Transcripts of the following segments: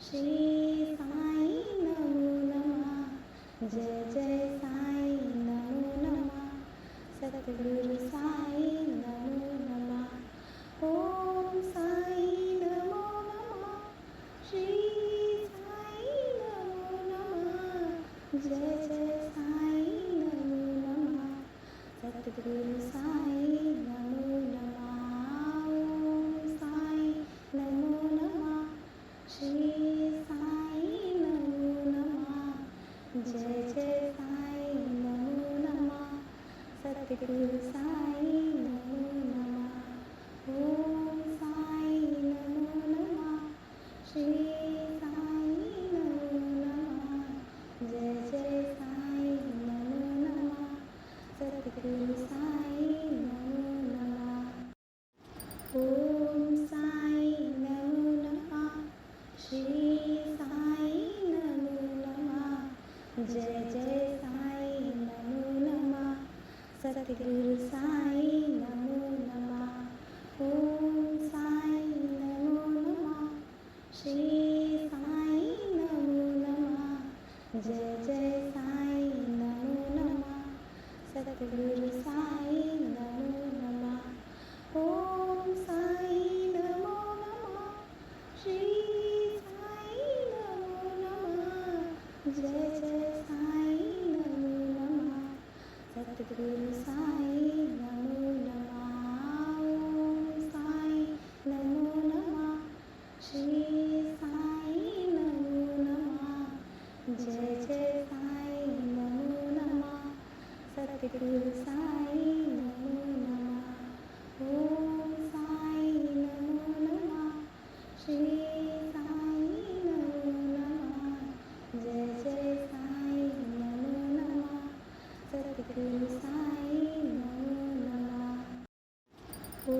श्री साई नमो नमः। जय जय साई नमो नमः। सतगुरु साई नमो नमः। ओम साई नमो नमः। श्री साई नमो नमः। जय जय साई नमो नमः। सतगुरु साई नमो नमः। ओम साई नमो नमः। श्री साई नमो नमः। जय जय साई नमो नमः। सतगुरु साई नमो नमः। ओम साई नमो नमः। श्री साई नमो नमः। जय जय साई नमो नमः। सतगुरु साई नमो नमः। ओम साई नमो नमः। श्री साई नमो नमः। जय जय साई नमो नमः। सतगुरु साई नमो नमः। ओम साई नमो नमः। श्री साई नमो नमः। जय जय साई नमो नमः। सतगुरु साई नमो नमः। ओम साई नमो नमः। श्री साई नमो नमः। जय जय साई नमो नमः। सतगुरु साई नमो नमः। ओम साई नमो नमः। श्री साई नमो नमः। जय जय साई नमो नमः। सतगुरु साई नमो नमः। ओम साई नमो नमः। श्री साई नमो नमः। जय जय साई नमो नमः। सतगुरु साई नमो नमः।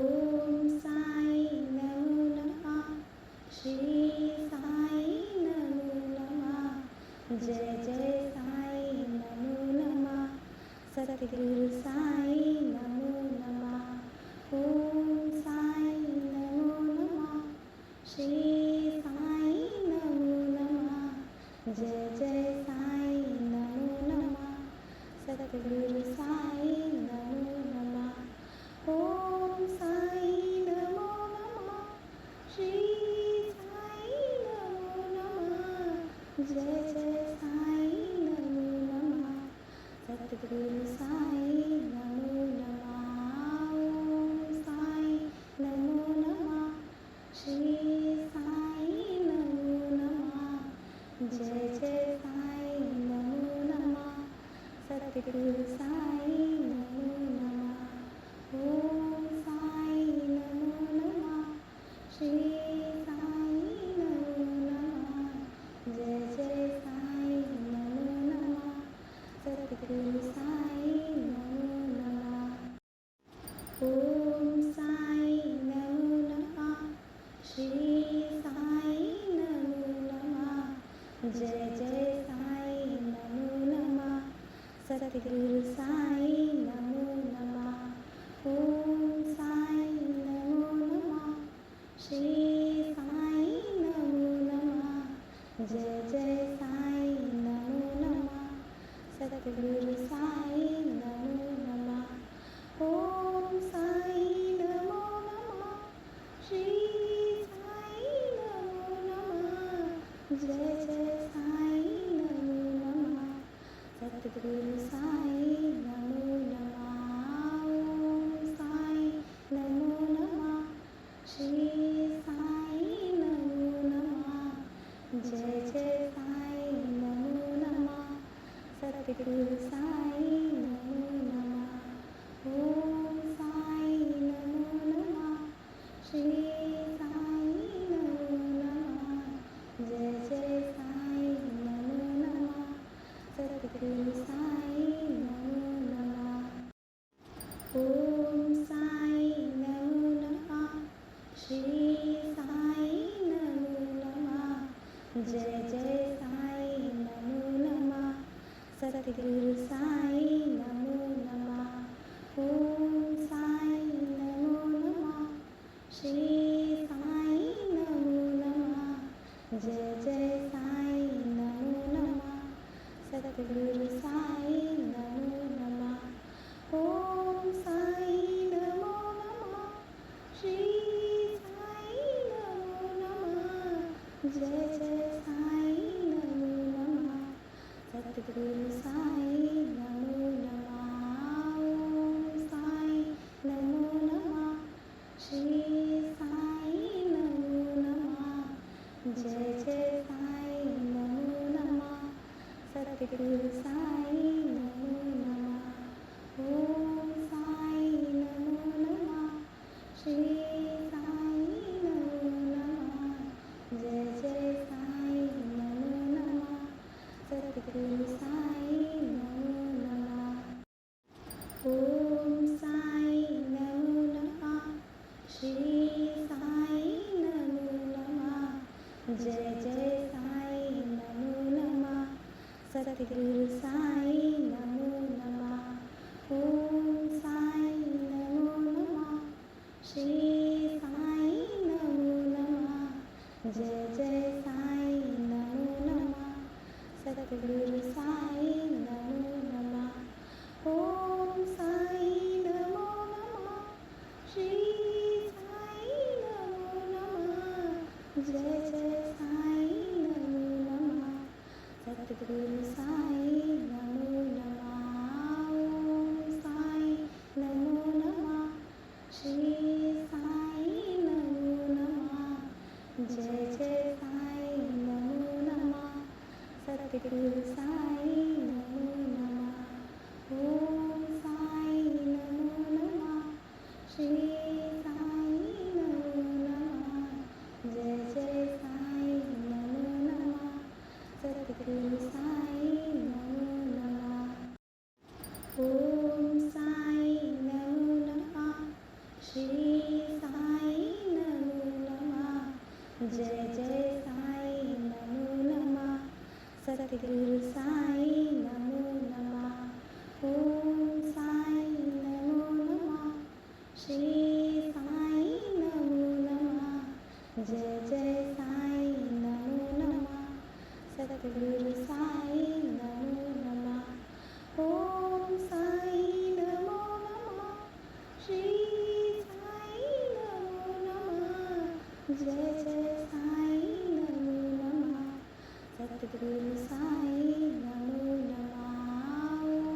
ओम साई नमो नमः। श्री साई नमो नमः। जय जय साई नमो नमः। सतगुरु साई नमो नमः। ओम साई नमो नमः। श्री साई नमो नमः। जय जय साई नमो नमः। सतगुरु साई नमो नमः। ओम साई नमो नमः। श्री साई नमो नमः। जय जय साई नमो नमः। सतगुरु साई नमो नमः। ओम साई नमो नमः। श्री साई नमो नमः। जय जय साई नमो नमः। सतगुरु साई नमो नमः। ओम साई नमो नमः। श्री साई नमो नमः। जय जय साई नमो नमः। सतगुरु साई नमो नमः। ओम साई नमो नमः। श्री साई नमो नमः। जय जय साई नमो नमः। सतगुरु साई नमो नमः। ओम साई नमो नमः। श्री साई नमो नमः। जय जय साई नमो नमः। सतगुरु साई नमो नमः। ओम साई नमो नमः। श्री साई नमो नमः। जय जय साई नमो नमः। सतगुरु साई नमो नमः। ओम साई नमो नमः। श्री साई नमो नमः। जय जय साई नमो नमः। सतगुरु साई नमो नमः। ओम साई नमो नमः। श्री साई नमो नमः। जय जय साई नमो नमः। सतगुरु साई नमो नमः। ओम साई नमो नमः। श्री साई नमो नमः। जय जय साई नमो नमः। सतगुरु साई नमो नमः। ओम साई नमो नमः। श्री साई नमो नमः। जय जय जय साई नमो नमः सद्गुरु साई नमो नमः ओम साई नमो नमः श्री साई नमो नमः जय जय साई नमो नमः सद्गुरु साई नमो नमः ओम साई नमो नमः श्री साई नमो नमः जय जय साई नमो नमः सद्गुरु साई नमो नमः ओम साई नमो नमः श्री साई नमो नमः जय जय साई नमो नमः सद्गुरु साई नमो नमः ओम साई नमो नमः श्री साई नमो नमः जय जय साई नमो नमः सद्गुरु साई नमो नमः ओम साई नमो नमः श्री साई नमो नमः जय जय साई नमो नमः सद्गुरु साई नमो नमः ओम साई नमो नमः श्री साई नमो नमः जय जय साई नमो नमः सद्गुरु साई नमो नमः ओम साई नमो नमः श्री साई नमो नमः जय जय साई नमो नमः सद्गुरु साई नमो नमः ओम साई नमो नमः श्री साई नमो नमः जय जय साई नमो नमः सद्गुरु साई नमो नमः ओम साई नमो नमः श्री साई नमो नमः जय जय साई नमो नमः सद्गुरु साई नमो नमः ओम साई नमो नमः श्री साई नमो नमः जय जय साई नमो नमः सद्गुरु साई नमो नमः ओम साई नमो नमः श्री साई नमो नमः जय जय साई नमो नमः सद्गुरु साई नमो नमः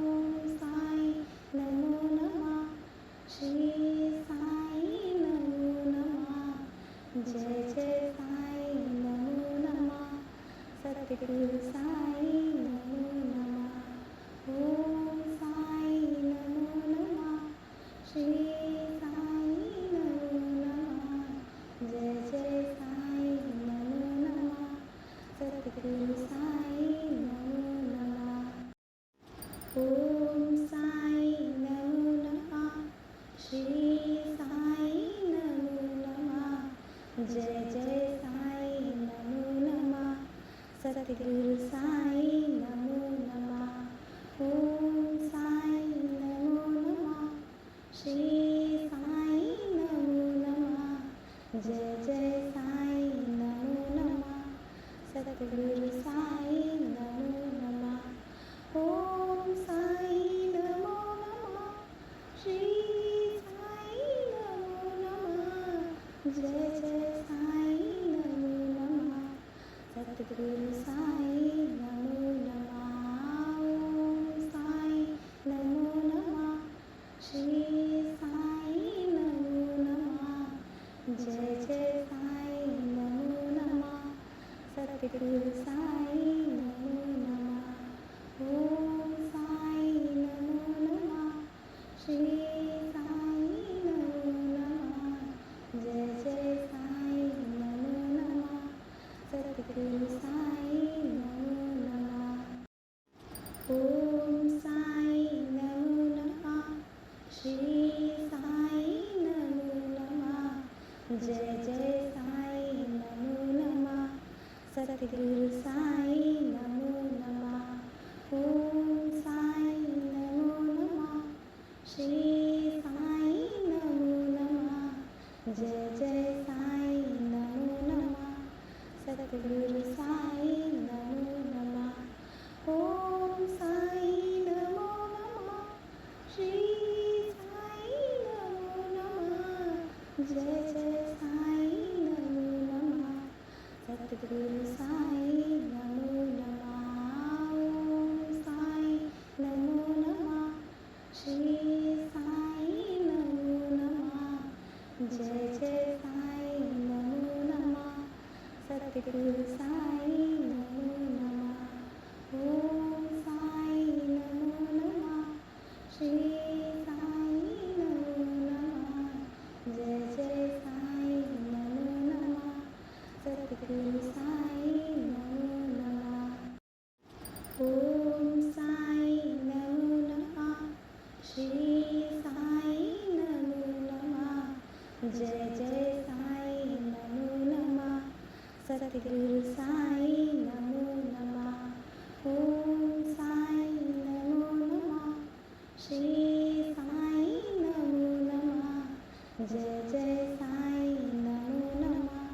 ओम साई नमो नमः श्री साई नमो नमः जय जय साई नमो नमः सद्गुरु साई नमो नमः ओम साई नमो नमः श्री साई नमो नमः जय जय साई नमो नमः सद्गुरु साई नमो नमः ओम साई नमो नमः श्री साई नमो नमः जय जय साई नमो नमः सद्गुरु साई नमो नमः ओम साई नमो नमः श्री साई नमो नमः जय जय साई नमो नमः सद्गुरु साई नमो नमः ओम साई नमो नमः श्री साई नमो नमः जय जय साई नमो नमः सद्गुरु साई नमो नमः ओम साई नमो नमः श्री साई नमो नमः जय जय साई नमो नमः सद्गुरु साई नमो नमः ओम साई नमो नमः श्री साई नमो नमः जय जय साई नमो नमः सद्गुरु साई नमो नमः ओम साई नमो नमः श्री साई नमो नमः जय जय साई नमो नमः सद्गुरु साई नमो नमः ओम साई नमो नमः श्री साई नमो नमः जय जय साई नमो नमः सद्गुरु सद्गुरु साई नमो नमः। ओम साई नमो नमः। श्री साई नमो नमः। जय जय साई नमो नमः। सद्गुरु साई नमो नमः। ओम साई नमो नमः। श्री साई नमो नमः। जय जय साई नमो नमः। सद्गुरु साई नमो नमः। ओम साई नमो नमः। श्री साई नमो नमः। जय जय साई नमो नमः।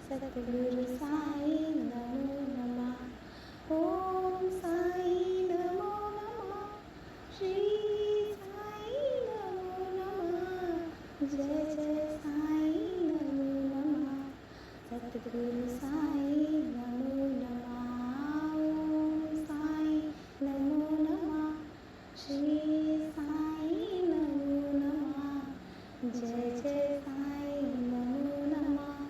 सद्गुरु साई नमो नमः। ओम साई नमो नमः। श्री साई नमो नमः। जय जय साई नमो नमः। सद्गुरु साई नमो नमः। ओम साई नमो नमः। श्री साई नमो नमः। जय जय साई नमो नमः।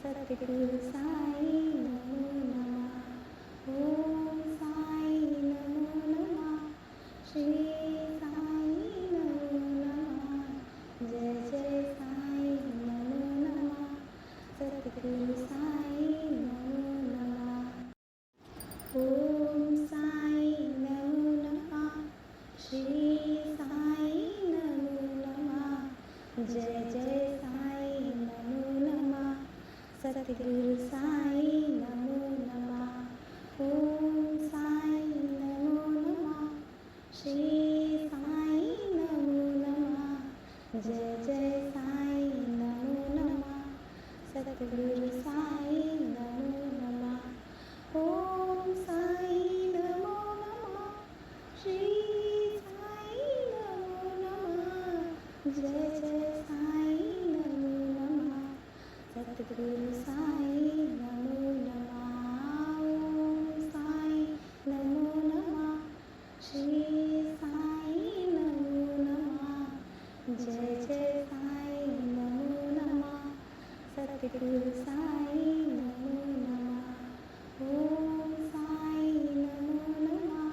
सद्गुरु साई नमो नमः। ओम साई नमो नमः। श्री साई नमो नमः। जय जय साई नमो नमः। सद्गुरु साई नमो नमः। ओम साई नमो नमः। श्री साई नमो नमः। जय जय साई नमो नमः। सद्गुरु साई नमो नमः। ओम साई नमो नमः। श्री साई नमो नमः। जय जय साई नमो नमः। सद्गुरु साई नमो नमः। ओम साई नमो नमः। श्री साई नमो नमः। जय जय साई नमो नमः। सद्गुरु साई नमो नमः। ओम साई नमो नमः। श्री साई नमो नमः। जय जय साई नमो नमः। सद्गुरु साई नमो नमः। ओम साई नमो नमः।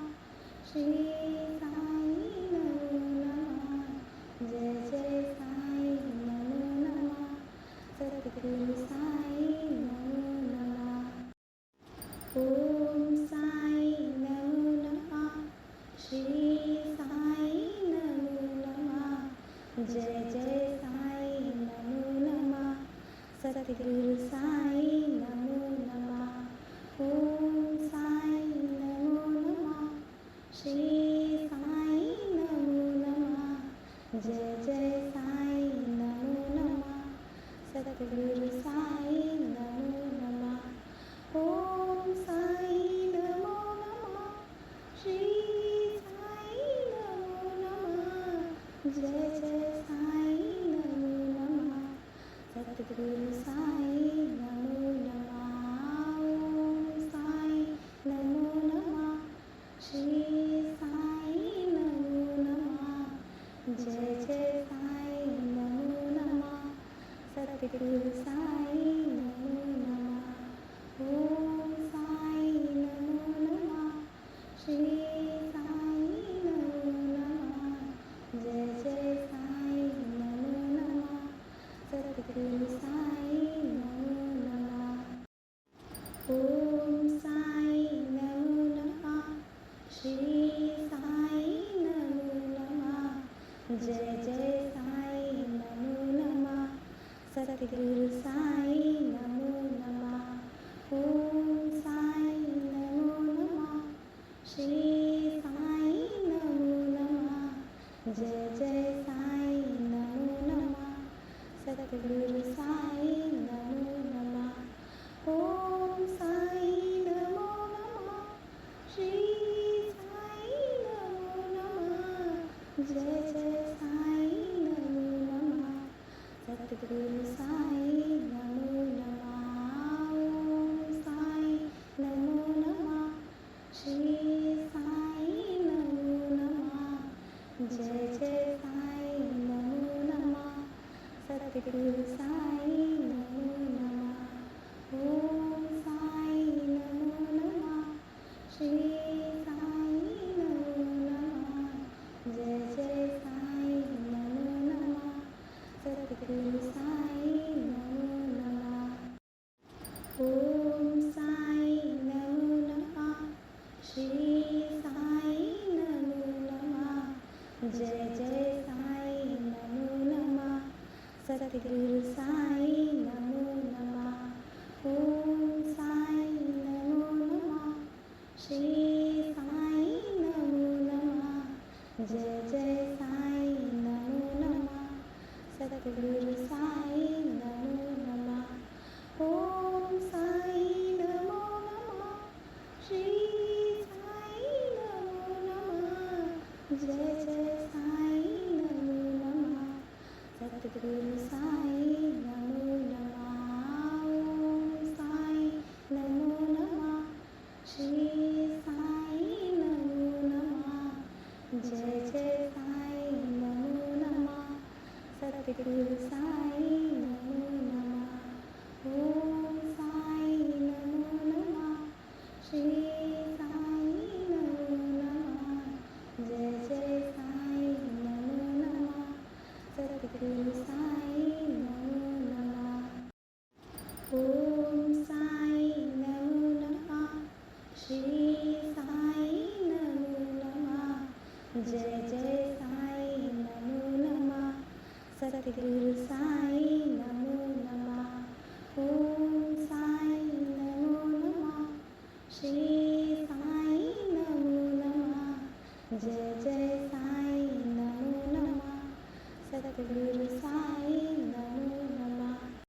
श्री साई नमो नमः। जय जय साई नमो नमः। सद्गुरु साई नमो नमः। ओम साई नमो नमः। श्री साई नमो नमः। जय जय साई नमो नमः। सद्गुरु साई नमो नमः। ओम साई नमो नमः। श्री साई नमो नमः। जय जय साई नमो नमः। सद्गुरु साई नमो नमः। ओम साई नमो नमः। श्री साई नमो नमः। जय जय साई नमो नमः। सद्गुरु साई नमो नमः। ओम साई नमो नमः। श्री साई नमो नमः। जय जय साई नमो नमः। सद्गुरु साई नमो नमः। ओम साई नमो नमः। श्री साई नमो नमः। जय जय साई नमो नमः। सद्गुरु साई नमो नमः। ओम साई नमो नमः। श्री साई नमो नमः। जय जय साई नमो नमः। सद्गुरु साई नमो नमः। ओम साई नमो नमः। श्री साई नमो नमः। जय जय साई नमो नमः। सद्गुरु साई नमो नमः। ओम साई नमो नमः। श्री साई नमो नमः। जय जय साई नमो नमः। सद्गुरु साई नमो नमः। ओम साई नमो नमः। श्री साई नमो नमः। जय जय साई नमो नमः। सद्गुरु साई नमो नमः। ओम साई श्री साई नमो नमः। जय जय साई नमो नमः। सद्गुरु साई नमो नमः। ओम साई नमो नमः। श्री साई नमो नमः। जय जय साई नमो नमः। सद्गुरु साई नमो नमः। ओम साई नमो नमः। श्री साई नमो नमः। जय जय साई नमो नमः। सद्गुरु साई नमो नमः। ओम साई नमो नमः। श्री साई नमो नमः। जय जय साई नमो नमः। सद्गुरु साई नमो नमः। ओम साई नमो नमः। श्री साई नमो नमः। जय जय साई नमो नमः। सद्गुरु साई नमो नमः। ओम साई नमो नमः। श्री साई नमो नमः। जय जय साई नमो नमः। सद्गुरु साई